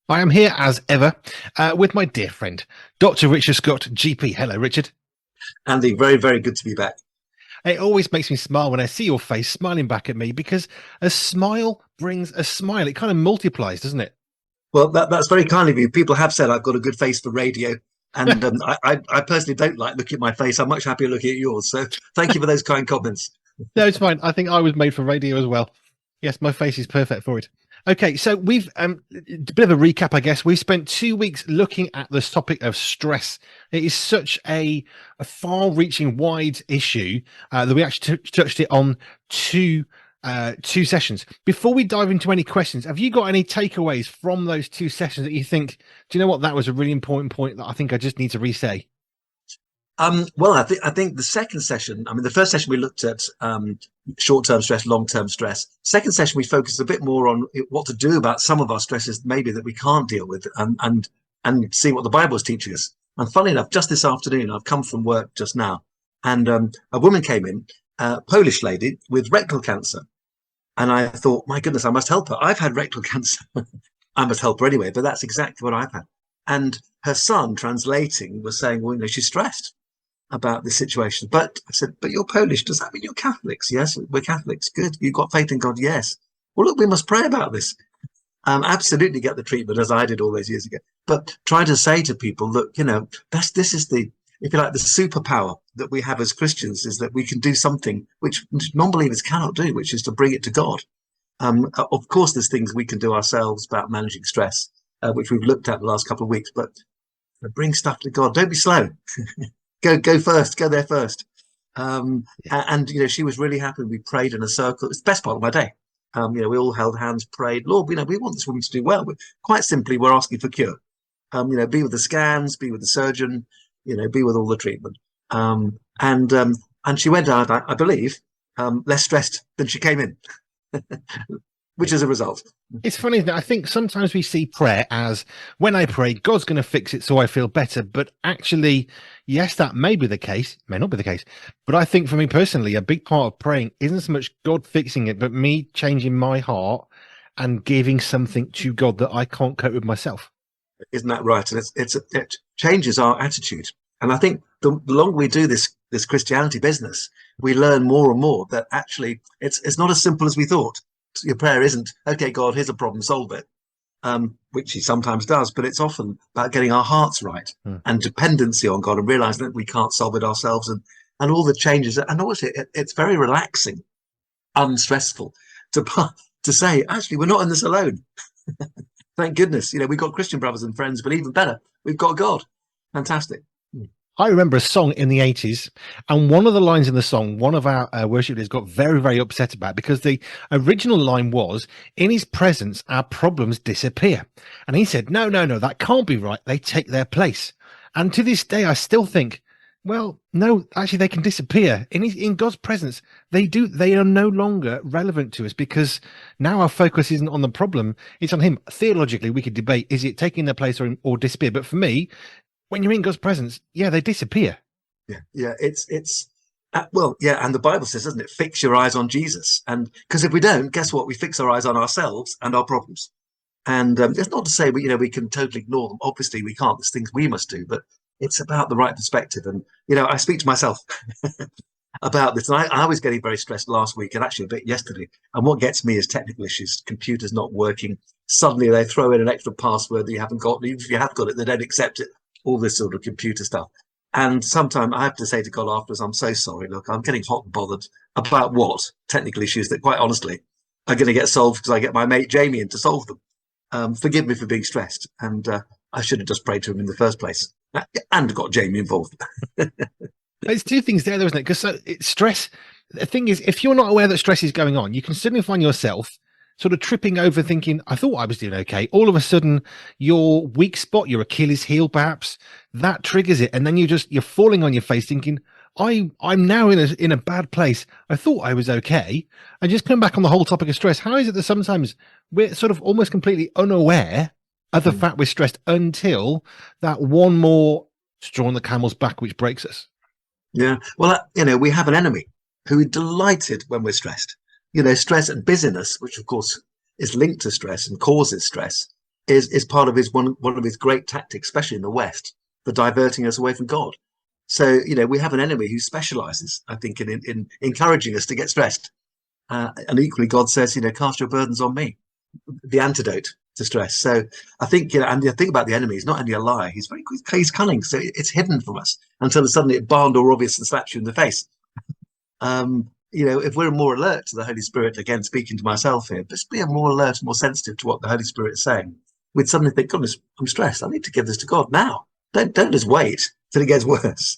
I am here as ever with my dear friend, Dr. Richard Scott, GP. Hello, Richard. Andy, very, very good to be back. It always makes me smile when I see your face smiling back at me because a smile brings a smile. It kind of multiplies, doesn't it? Well, that's very kind of you. People have said I've got a good face for radio, and I personally don't like looking at my face. I'm much happier looking at yours. So thank you for those kind comments. No, it's fine. I think I was made for radio as well. Yes, my face is perfect for it. Okay, so we've a bit of a recap, I guess. We spent 2 weeks looking at this topic of stress. It is such a far-reaching, wide issue that we actually touched it on two sessions. Before we dive into any questions, have you got any takeaways from those two sessions that you think, do you know what, that was a really important point that I think I just need to re-say? Well, I think the second session. I mean, the first session we looked at short-term stress, long-term stress. Second session we focused a bit more on what to do about some of our stresses, maybe that we can't deal with, and see what the Bible is teaching us. And funny enough, just this afternoon, I've come from work just now, and a woman came in, a Polish lady with rectal cancer, and I thought, my goodness, I must help her. I've had rectal cancer. I must help her anyway. But that's exactly what I've had. And her son, translating, was saying, well, she's stressed about this situation. But I said, but you're Polish. Does that mean you're Catholics? Yes, we're Catholics. Good. You've got faith in God. Yes. Well, look, we must pray about this. Absolutely get the treatment as I did all those years ago. But try to say to people, look, this is the, if you like, the superpower that we have as Christians is that we can do something which non-believers cannot do, which is to bring it to God. Of course, there's things we can do ourselves about managing stress, which we've looked at the last couple of weeks, but bring stuff to God. Don't be slow. Go first. Go there first. And she was really happy. We prayed in a circle. It's the best part of my day. We all held hands, prayed. Lord, we want this woman to do well. But quite simply, we're asking for cure. Be with the scans, be with the surgeon, be with all the treatment. And she went out, I believe, less stressed than she came in, which is a result. It's funny, isn't it? I think sometimes we see prayer as, when I pray, God's going to fix it so I feel better. But actually, yes, that may be the case, may not be the case. But I think for me personally, a big part of praying isn't so much God fixing it, but me changing my heart and giving something to God that I can't cope with myself. Isn't that right? And it changes our attitude. And I think the longer we do this Christianity business, we learn more and more that actually it's not as simple as we thought. Your prayer isn't, okay, God, here's a problem, solve it, which he sometimes does, but it's often about getting our hearts right and dependency on God and realizing that we can't solve it ourselves and all the changes. And also, it's very relaxing, unstressful to say, actually, we're not in this alone. Thank goodness. We've got Christian brothers and friends, but even better, we've got God. Fantastic. I remember a song in the 80s, and one of the lines in the song, one of our worship leaders got very, very upset about, because the original line was, in his presence, our problems disappear. And he said, no, that can't be right. They take their place. And to this day, I still think, well, no, actually, they can disappear. In God's presence, they are no longer relevant to us, because now our focus isn't on the problem. It's on him. Theologically, we could debate, is it taking their place or disappear? But for me, when you're in God's presence, yeah, they disappear. Yeah. It's yeah. And the Bible says, doesn't it? Fix your eyes on Jesus. And because if we don't, guess what? We fix our eyes on ourselves and our problems. And it's not to say we can totally ignore them. Obviously, we can't. There's things we must do, but it's about the right perspective. And I speak to myself about this. And I was getting very stressed last week and actually a bit yesterday. And what gets me is technical issues. Computer's not working. Suddenly they throw in an extra password that you haven't got. Even if you have got it, they don't accept it. All this sort of computer stuff. And sometimes I have to say to God afterwards, I'm so sorry. Look, I'm getting hot and bothered about what? Technical issues that quite honestly are going to get solved because I get my mate Jamie in to solve them. Forgive me for being stressed. And I should have just prayed to him in the first place and got Jamie involved. There's two things there, though, isn't it? Because stress, the thing is, if you're not aware that stress is going on, you can suddenly find yourself sort of tripping over thinking, I thought I was doing okay. All of a sudden, your weak spot, your Achilles heel, perhaps, that triggers it. And then you're falling on your face thinking, I'm now in a bad place. I thought I was okay. And just come back on the whole topic of stress. How is it that sometimes we're sort of almost completely unaware of the fact we're stressed until that one more straw on the camel's back, which breaks us? Yeah. Well, we have an enemy who is delighted when we're stressed. Stress and busyness, which of course is linked to stress and causes stress, is part of his one of his great tactics, especially in the West, for diverting us away from God. So we have an enemy who specialises, I think, in encouraging us to get stressed. And equally, God says, cast your burdens on me, the antidote to stress. So I think, and the thing about the enemy is not only a lie, he's cunning. So it's hidden from us until suddenly it barred or obvious and slaps you in the face. If we're more alert to the Holy Spirit, again, speaking to myself here, just be more alert, more sensitive to what the Holy Spirit is saying, we'd suddenly think, goodness, I'm stressed. I need to give this to God now. Don't just wait till it gets worse.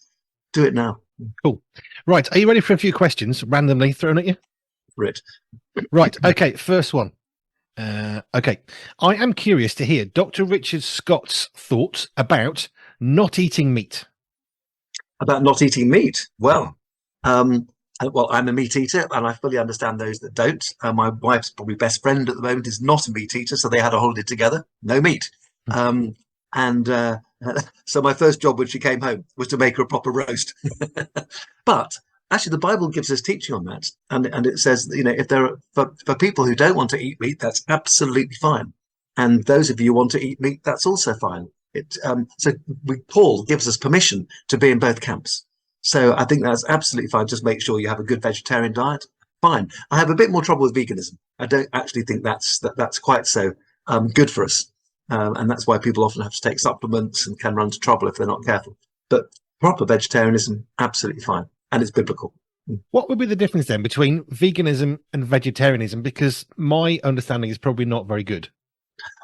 Do it now. Cool. Right. Are you ready for a few questions randomly thrown at you? Rit. Right. Okay. First one. Okay. I am curious to hear Dr. Richard Scott's thoughts about not eating meat. About not eating meat? Well, I'm a meat eater, and I fully understand those that don't. My wife's probably best friend at the moment is not a meat eater, so they had a holiday together, no meat. So my first job when she came home was to make her a proper roast. But actually, the Bible gives us teaching on that, and it says, if there are for people who don't want to eat meat, that's absolutely fine, and those of you who want to eat meat, that's also fine. Paul gives us permission to be in both camps. So I think that's absolutely fine. Just make sure you have a good vegetarian diet. Fine. I have a bit more trouble with veganism. I don't actually think that's quite so good for us. And that's why people often have to take supplements and can run into trouble if they're not careful. But proper vegetarianism, absolutely fine. And it's biblical. What would be the difference then between veganism and vegetarianism? Because my understanding is probably not very good.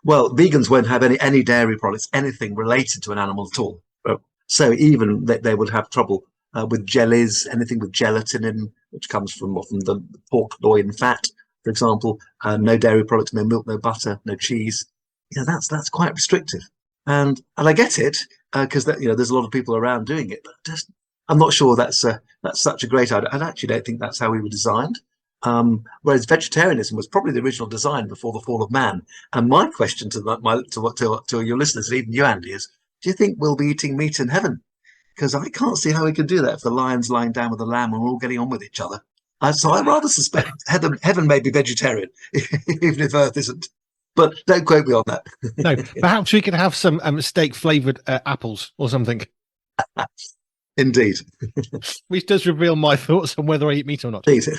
Well, vegans won't have any dairy products, anything related to an animal at all. So even they would have trouble with jellies, anything with gelatin in, which comes from often the pork loin fat, for example. No dairy products, no milk, no butter, no cheese. That's quite restrictive. And I get it because there's a lot of people around doing it, but I'm not sure that's such a great idea. I actually don't think that's how we were designed. Whereas vegetarianism was probably the original design before the fall of man. And my question to your listeners, and even you, Andy, is: do you think we'll be eating meat in heaven? Because I can't see how we could do that if the lion's lying down with the lamb and we're all getting on with each other. So I rather suspect heaven may be vegetarian, even if Earth isn't. But don't quote me on that. No, perhaps we could have some steak flavored apples or something. Indeed. Which does reveal my thoughts on whether I eat meat or not. Indeed.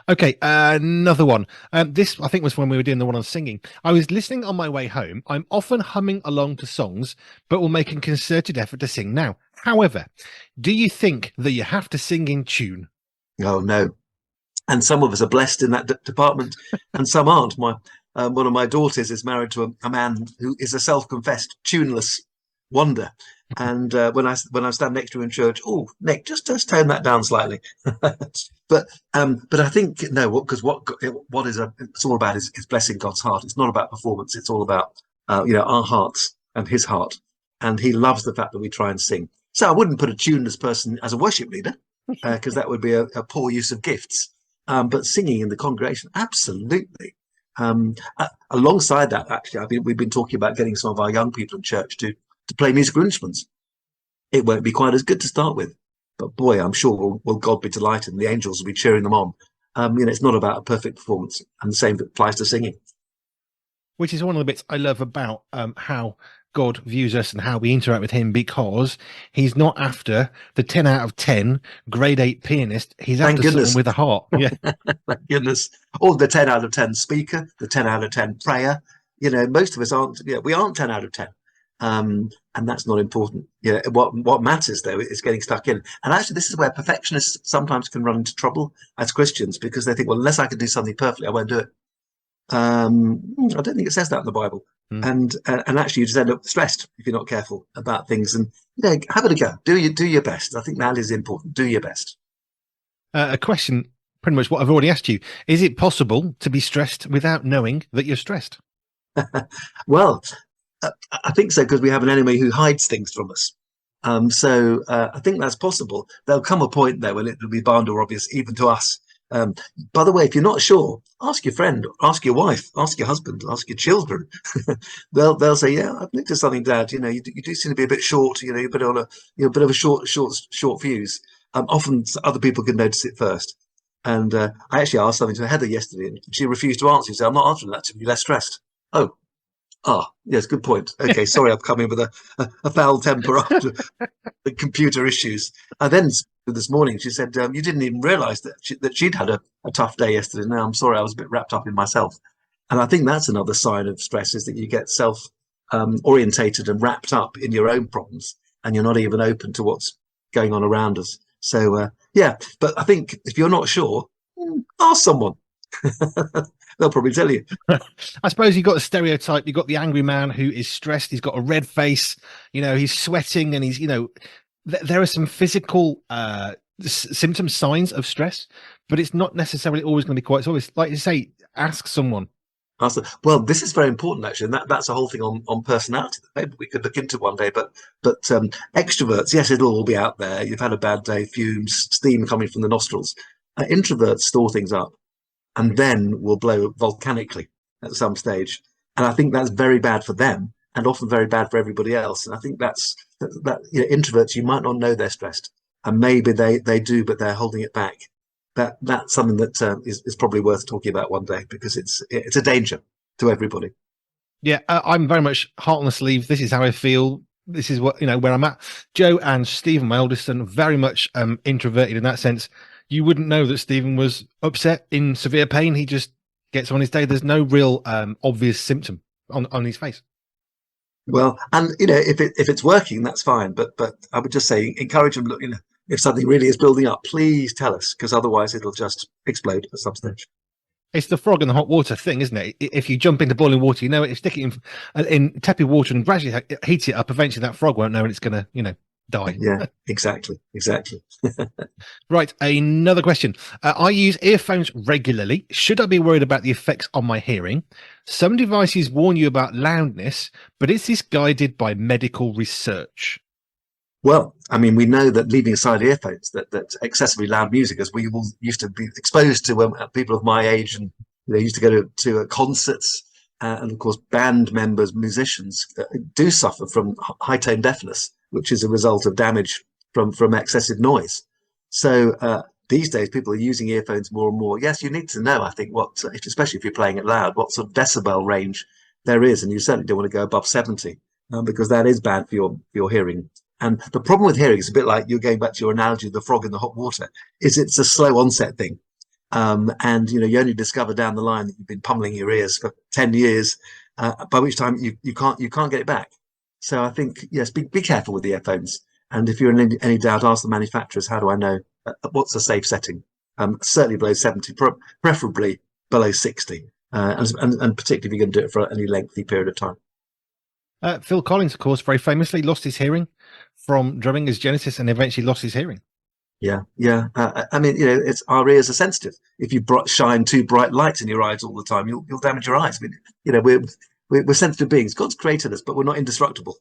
Okay, another one. This, I think, was when we were doing the one on singing. I was listening on my way home. I'm often humming along to songs, but will make a concerted effort to sing now. However, do you think that you have to sing in tune? Oh, no. And some of us are blessed in that department, and some aren't. One of my daughters is married to a man who is a self-confessed tuneless wonder. And when I stand next to him in church, oh, Nick, just tone that down slightly. But I think no, because it's all about is blessing God's heart. It's not about performance. It's all about our hearts and His heart. And He loves the fact that we try and sing. So I wouldn't put a tuneless person as a worship leader because that would be a poor use of gifts. But singing in the congregation, absolutely. Alongside that, actually, we've been talking about getting some of our young people in church to play musical instruments. It won't be quite as good to start with, but boy, I'm sure will God be delighted and the angels will be cheering them on. It's not about a perfect performance, and the same applies to singing. Which is one of the bits I love about how God views us and how we interact with Him, because He's not after the 10 out of 10 grade 8 pianist. He's after someone with a heart. Yeah. Thank goodness. Or the 10 out of 10 speaker, the 10 out of 10 prayer. Most of us aren't. We aren't 10 out of 10. And that's not important. What matters though is getting stuck in. And actually, this is where perfectionists sometimes can run into trouble as Christians, because they think, well, unless I can do something perfectly, I won't do it. I don't think it says that in the Bible. And actually, you just end up stressed if you're not careful about things. And have it a go. Do your best. I think that is important. Do your best. A question, pretty much what I've already asked you: is it possible to be stressed without knowing that you're stressed? Well, I think so, because we have an enemy who hides things from us. So I think that's possible. There'll come a point there when it'll be bound or obvious, even to us. By the way, if you're not sure, ask your friend, ask your wife, ask your husband, ask your children. they'll say, "Yeah, I've looked at something, Dad. You do seem to be a bit short. You're a bit on a bit of a short fuse." Often other people can notice it first. And I actually asked something to Heather yesterday, and she refused to answer. She said, "I'm not answering that to be less stressed." Oh. Ah, yes, good point. Okay, sorry, I've come in with a foul temper after the computer issues. And then this morning she said, "You didn't even realise that she'd had a tough day yesterday." Now I'm sorry, I was a bit wrapped up in myself. And I think that's another sign of stress is that you get self orientated and wrapped up in your own problems, and you're not even open to what's going on around us. So yeah, but I think if you're not sure, ask someone. They'll probably tell you. I suppose you've got the stereotype. You've got the angry man who is stressed. He's got a red face. He's sweating, and there are some physical symptoms, signs of stress, but it's not necessarily always going to be quite so obvious. Like you say, ask someone. Well, this is very important actually, and that's a whole thing on personality that maybe we could look into one day. But extroverts, yes, it'll all be out there. You've had a bad day, fumes, steam coming from the nostrils. Introverts store things up and then will blow volcanically at some stage. And I think that's very bad for them and often very bad for everybody else. And I think that introverts, you might not know they're stressed, and maybe they do, but they're holding it back. That's something that is probably worth talking about one day, because it's a danger to everybody. Yeah, I'm very much heart on the sleeve. This is how I feel. This is what where I'm at. Joe and Stephen, my oldest son, very much introverted in that sense. You wouldn't know that Stephen was upset, in severe pain. He just gets on his day. There's no real obvious symptom on his face. Well, and if it's working, that's fine. But I would just say encourage them. Look, if something really is building up, please tell us, because otherwise it'll just explode at some stage. It's the frog in the hot water thing, isn't it? If you jump into boiling water, if you stick it in tepid water and gradually heat it up, eventually that frog won't know, and it's going to, die. Yeah, exactly. Right, another question. I use earphones regularly. Should I be worried about the effects on my hearing? Some devices warn you about loudness, but is this guided by medical research? Well, I mean, we know that leaving aside earphones, that excessively loud music, as we all used to be exposed to, people of my age, and they used to go to concerts, and of course, band members, musicians do suffer from high tone deafness, which is a result of damage from excessive noise. So these days, people are using earphones more and more. Yes, you need to know, I think, especially if you're playing it loud, what sort of decibel range there is, and you certainly don't want to go above 70, because that is bad for your hearing. And the problem with hearing is a bit like, you're going back to your analogy of the frog in the hot water, is it's a slow onset thing. And you only discover down the line that you've been pummeling your ears for 10 years, by which time you can't get it back. So I think, yes, be careful with the earphones. And if you're in any doubt, ask the manufacturers, how do I know what's a safe setting? Certainly below 70, preferably below 60, and particularly if you're going to do it for any lengthy period of time. Phil Collins, of course, very famously lost his hearing from drumming as Genesis, and eventually lost his hearing. Yeah. I mean, it's, our ears are sensitive. If you shine too bright lights in your eyes all the time, you'll damage your eyes. I mean, we're sensitive beings. God's created us, but we're not indestructible.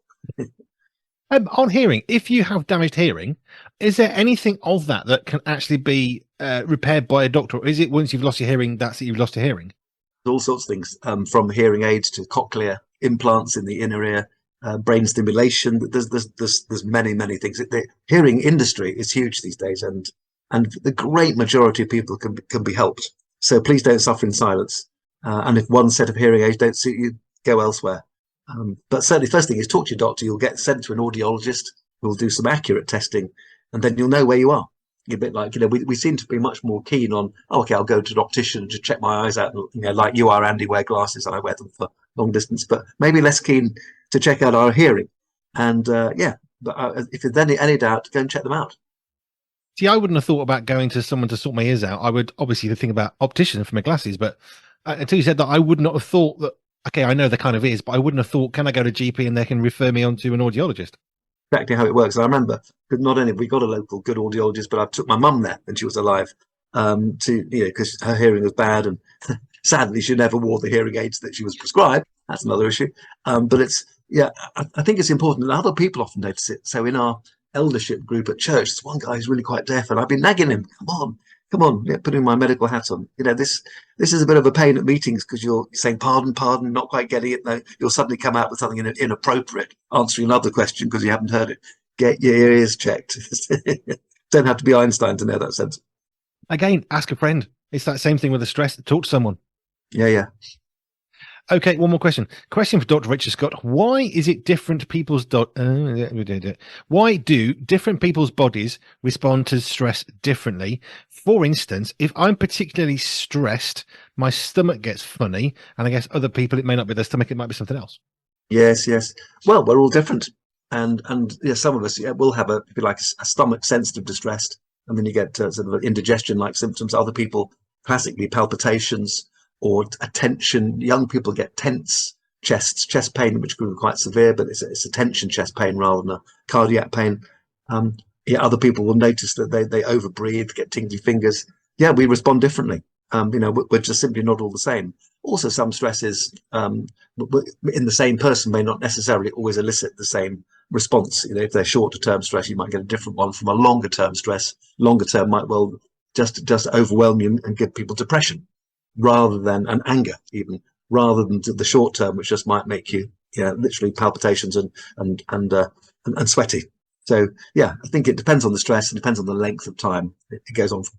On hearing, if you have damaged hearing, is there anything of that can actually be repaired by a doctor? Or is it once you've lost your hearing, that's it, you've lost your hearing? All sorts of things, from hearing aids to cochlear implants in the inner ear, brain stimulation. There's many things. The hearing industry is huge these days, and the great majority of people can be helped. So please don't suffer in silence. And if one set of hearing aids don't suit you, go elsewhere. But certainly, first thing is talk to your doctor. You'll get sent to an audiologist who will do some accurate testing, and then you'll know where you are. A bit like, we seem to be much more keen on, okay, I'll go to an optician to check my eyes out, like you are, Andy, wear glasses, and I wear them for long distance, but maybe less keen to check out our hearing. And but if there's any doubt, go and check them out. See, I wouldn't have thought about going to someone to sort my ears out. I would obviously think about optician for my glasses, but until you said that, I would not have thought that. Okay, I know the kind of is, but I wouldn't have thought, can I go to GP and they can refer me on to an audiologist? Exactly how it works. I remember, because not only have we got a local good audiologist, but I took my mum there when she was alive, because her hearing was bad, and sadly she never wore the hearing aids that she was prescribed. That's another issue. But I think it's important, and other people often notice it. So in our eldership group at church, there's one guy who's really quite deaf, and I've been nagging him, come on, putting my medical hat on. This is a bit of a pain at meetings, because you're saying pardon, not quite getting it. No, you'll suddenly come out with something inappropriate, answering another question because you haven't heard it. Get your ears checked. Don't have to be Einstein to know that sense. Again, ask a friend. It's that same thing with the stress. Talk to someone. Yeah. Okay, one more question. Question for Dr. Richard Scott. Why is it different people's why do different people's bodies respond to stress differently? For instance, if I'm particularly stressed, my stomach gets funny, and I guess other people, it may not be their stomach, it might be something else. Yes, yes. Well, we're all different, and yeah, some of us will have if you like, a stomach sensitive distress, and then you get sort of indigestion-like symptoms. Other people, classically, palpitations or a tension. Young people get tense chest pain, which can be quite severe, but it's a tension chest pain rather than a cardiac pain. Yeah, other people will notice that they overbreathe, get tingly fingers. Yeah, we respond differently. We're just simply not all the same. Also, some stresses in the same person may not necessarily always elicit the same response. If they're shorter term stress, you might get a different one from a longer term stress. Longer term might well just overwhelm you and give people depression, rather than an anger, even rather than the short term, which just might make you, literally palpitations and sweaty. So yeah, I think it depends on the stress. It depends on the length of time it goes on for.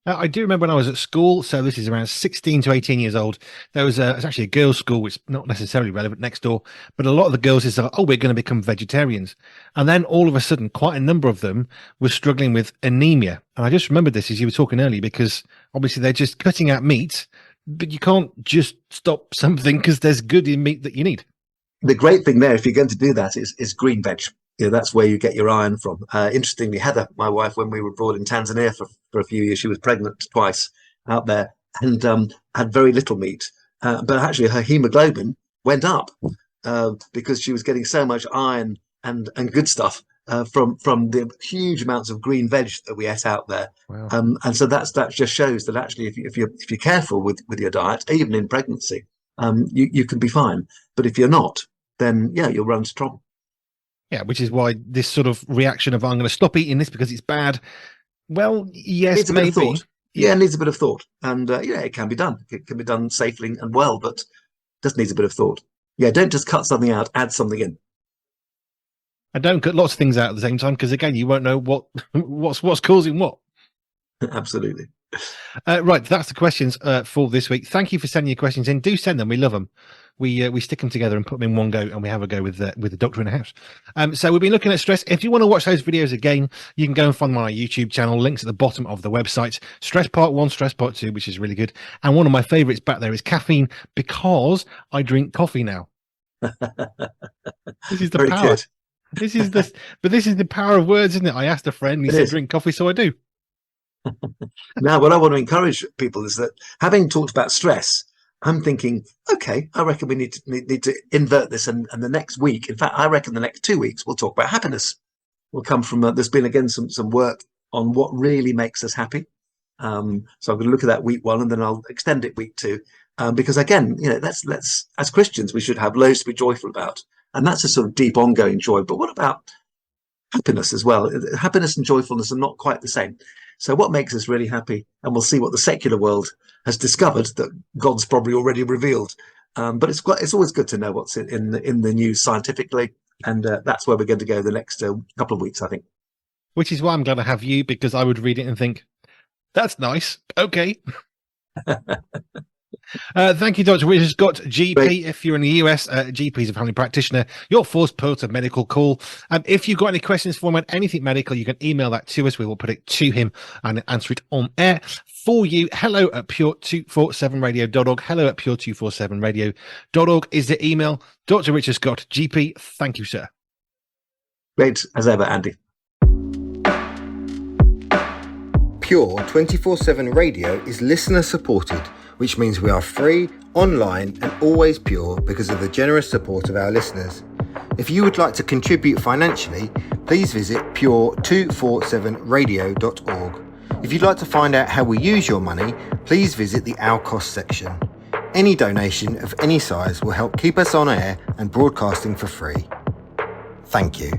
I do remember when I was at school, so this is around 16 to 18 years old, there was it's actually a girls' school, which is not necessarily relevant next door, but a lot of the girls is like, oh, we're going to become vegetarians. And then all of a sudden, quite a number of them were struggling with anemia. And I just remembered this as you were talking earlier, because obviously they're just cutting out meat, but you can't just stop something because there's good in meat that you need. The great thing there, if you're going to do that, is green veg. That's where you get your iron from. Interestingly, Heather, my wife, when we were abroad in Tanzania for a few years, she was pregnant twice out there and had very little meat. But actually, her hemoglobin went up because she was getting so much iron and good stuff from the huge amounts of green veg that we ate out there. Wow. And so that just shows that actually, if you're careful with your diet, even in pregnancy, you can be fine. But if you're not, then yeah, you'll run into trouble. Yeah, which is why this sort of reaction of I'm going to stop eating this because it's bad. Well, yes, needs a maybe. bit of thought. Yeah, it needs a bit of thought, and it can be done. It can be done safely and well, but just needs a bit of thought. Yeah, don't just cut something out, add something in. And don't cut lots of things out at the same time, because again, you won't know what's causing what. Absolutely. Right, that's the questions for this week. Thank you for sending your questions in. Do send them; we love them. We stick them together and put them in one go, and we have a go with the doctor in the house. So we've been looking at stress. If you want to watch those videos again, you can go and find my YouTube channel. Links at the bottom of the website. Stress Part 1, Stress Part 2, which is really good. And one of my favourites back there is caffeine, because I drink coffee now. This is the Very power. good. This is the power of words, isn't it? I asked a friend, he said, drink coffee, so I do. Now, what I want to encourage people is that, having talked about stress, I'm thinking, okay, I reckon we need to invert this, and the next week, in fact, I reckon the next 2 weeks, we'll talk about happiness. We'll come from there's been again some work on what really makes us happy. So I'm going to look at that week 1, and then I'll extend it week 2, because again, let's as Christians, we should have loads to be joyful about, and that's a sort of deep, ongoing joy. But what about happiness as well? Happiness and joyfulness are not quite the same. So what makes us really happy? And we'll see what the secular world has discovered that God's probably already revealed. But it's always good to know what's in the news scientifically, and that's where we're going to go the next couple of weeks, I think. Which is why I'm glad to have you, because I would read it and think, that's nice. Okay. Thank you, Dr. Richard Scott, GP. Great. If you're in the US, GP is a family practitioner, your first port of medical call. If you've got any questions for him on anything medical, you can email that to us. We will put it to him and answer it on air for you. Hello at pure247radio.org. Hello at pure247radio.org is the email. Dr. Richard Scott, GP, thank you, sir. Great as ever, Andy. Pure 24/7 Radio is listener supported, which means we are free, online and always pure because of the generous support of our listeners. If you would like to contribute financially, please visit pure247radio.org. If you'd like to find out how we use your money, please visit the Our Cost section. Any donation of any size will help keep us on air and broadcasting for free. Thank you.